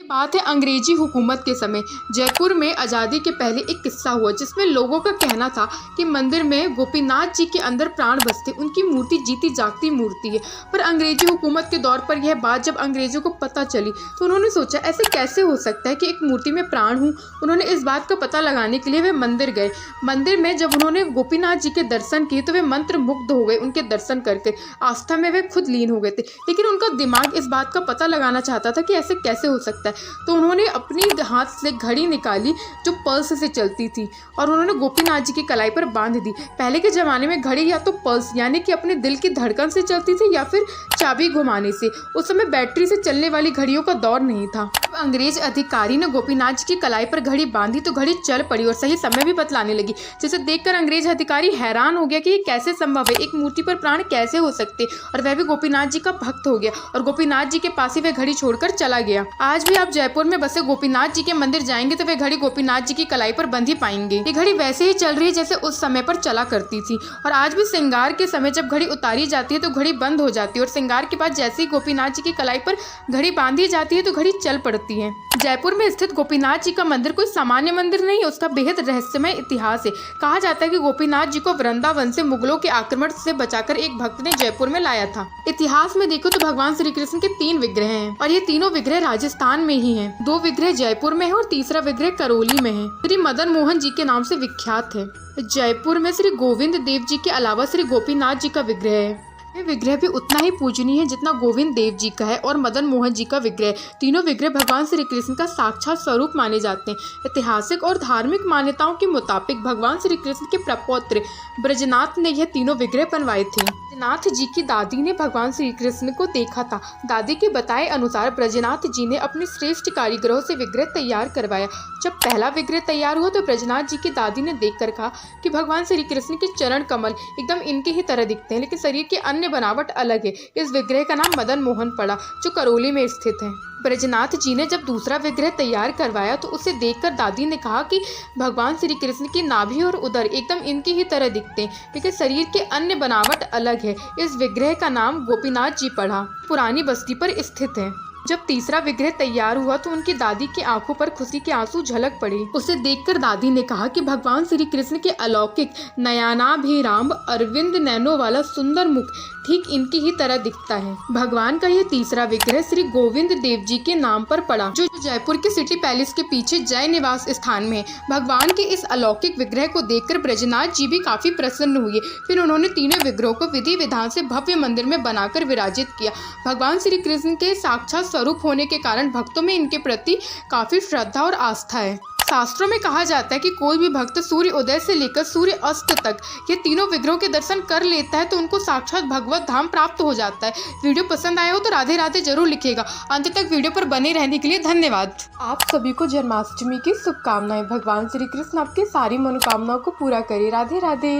बात है अंग्रेजी हुकूमत के समय। जयपुर में आज़ादी के पहले एक किस्सा हुआ जिसमें लोगों का कहना था कि मंदिर में गोपीनाथ जी के अंदर प्राण बसते, उनकी मूर्ति जीती जागती मूर्ति है। पर अंग्रेजी हुकूमत के दौर पर यह बात जब अंग्रेजों को पता चली तो उन्होंने सोचा ऐसे कैसे हो सकता है कि एक मूर्ति में प्राण हूँ। उन्होंने इस बात का पता लगाने के लिए वे मंदिर गए। मंदिर में जब उन्होंने गोपीनाथ जी के दर्शन किए तो वे मंत्र मुग्ध हो गए उनके दर्शन करके। आस्था में वे खुद लीन हो गए थे, लेकिन उनका दिमाग इस बात का पता लगाना चाहता था कि ऐसे कैसे हो सकता है। तो उन्होंने अपनी हाथ से घड़ी निकाली जो पल्स से चलती थी और उन्होंने गोपीनाथ जी की कलाई पर बांध दी। पहले के ज़माने में घड़ी या तो पल्स यानी कि अपने दिल की धड़कन से चलती थी या फिर चाबी घुमाने से। उस समय बैटरी से चलने वाली घड़ियों का दौर नहीं था। अंग्रेज अधिकारी ने गोपीनाथ जी की कलाई पर घड़ी बांधी तो घड़ी चल पड़ी और सही समय भी बतलाने लगी, जिसे देखकर अंग्रेज अधिकारी हैरान हो गया कि ये कैसे संभव है, एक मूर्ति पर प्राण कैसे हो सकते, और वह भी गोपीनाथ जी का भक्त हो गया और गोपीनाथ जी के पास ही वह घड़ी छोड़कर चला गया। आज भी आप जयपुर में बसे गोपीनाथ जी के मंदिर जाएंगे तो वे घड़ी गोपीनाथ जी की कलाई पर बंधी पाएंगे। ये घड़ी वैसे ही चल रही है जैसे उस समय पर चला करती थी। और आज भी श्रृंगार के समय जब घड़ी उतारी जाती है तो घड़ी बंद हो जाती है और श्रृंगार के बाद जैसे ही गोपीनाथ जी की कलाई पर घड़ी बांधी जाती है तो घड़ी चल पड़ती है। जयपुर में स्थित गोपीनाथ जी का मंदिर कोई सामान्य मंदिर नहीं है, उसका बेहद रहस्यमय इतिहास है। कहा जाता है कि गोपीनाथ जी को वृंदावन से मुगलों के आक्रमण से बचाकर एक भक्त ने जयपुर में लाया था। इतिहास में देखो तो भगवान श्री कृष्ण के 3 विग्रह हैं और ये तीनों विग्रह राजस्थान में ही हैं। 2 विग्रह जयपुर में है और तीसरा विग्रह करौली में है। श्री मदन मोहन जी के नाम से विख्यात है। जयपुर में श्री गोविंद देव जी के अलावा श्री गोपीनाथ जी का विग्रह है। यह विग्रह भी उतना ही पूजनीय है जितना गोविंद देव जी का है और मदन मोहन जी का विग्रह। तीनों विग्रह भगवान श्री कृष्ण का साक्षात स्वरूप माने जाते हैं। ऐतिहासिक और धार्मिक मान्यताओं के मुताबिक भगवान श्री कृष्ण के प्रपौत्र ब्रजनाथ ने यह तीनों विग्रह बनवाए थे। ब्रजनाथ जी की दादी ने भगवान श्री कृष्ण को देखा था। दादी के बताए अनुसार ब्रजनाथ जी ने अपने श्रेष्ठ कारीगरों से विग्रह तैयार करवाया। जब पहला विग्रह तैयार हुआ तो ब्रजनाथ जी की दादी ने देखकर कहा कि भगवान श्री कृष्ण के चरण कमल एकदम इनके ही तरह दिखते हैं, लेकिन शरीर की अन्य बनावट अलग है। इस विग्रह का नाम मदन मोहन पड़ा, जो करौली में स्थित है। ब्रजनाथ जी ने जब दूसरा विग्रह तैयार करवाया तो उसे देखकर दादी ने कहा कि भगवान श्री कृष्ण की नाभि और उदर एकदम इनकी ही तरह दिखते हैं, लेकिन शरीर के अन्य बनावट अलग है। इस विग्रह का नाम गोपीनाथ जी पड़ा, पुरानी बस्ती पर स्थित है। जब तीसरा विग्रह तैयार हुआ तो उनकी दादी की आंखों पर खुशी के आंसू झलक पड़े। उसे देखकर दादी ने कहा कि भगवान श्री कृष्ण के अलौकिक नयनाभिराम अरविंद नैनों वाला सुंदर मुख ठीक इनकी ही तरह दिखता है। भगवान का यह तीसरा विग्रह श्री गोविंद देव जी के नाम पर पड़ा, जो जयपुर के सिटी पैलेस के पीछे जय निवास स्थान में है। भगवान के इस अलौकिक विग्रह को देखकर ब्रजनाथ जी भी काफी प्रसन्न हुए। फिर उन्होंने तीनों विग्रहों को विधि विधान से भव्य मंदिर में बनाकर विराजित किया। भगवान श्री कृष्ण के साक्षात स्वरूप होने के कारण भक्तों में इनके प्रति काफी श्रद्धा और आस्था है। शास्त्रों में कहा जाता है कि कोई भी भक्त सूर्य उदय से लेकर सूर्य अस्त तक ये तीनों विग्रहों के दर्शन कर लेता है तो उनको साक्षात भगवत धाम प्राप्त हो जाता है। वीडियो पसंद आया हो तो राधे राधे जरूर लिखिएगा। अंत तक वीडियो पर बने रहने के लिए धन्यवाद। आप सभी को जन्माष्टमी की शुभकामनाएं। भगवान श्री कृष्ण आपकी सारी मनोकामनाओं को पूरा करे। राधे राधे।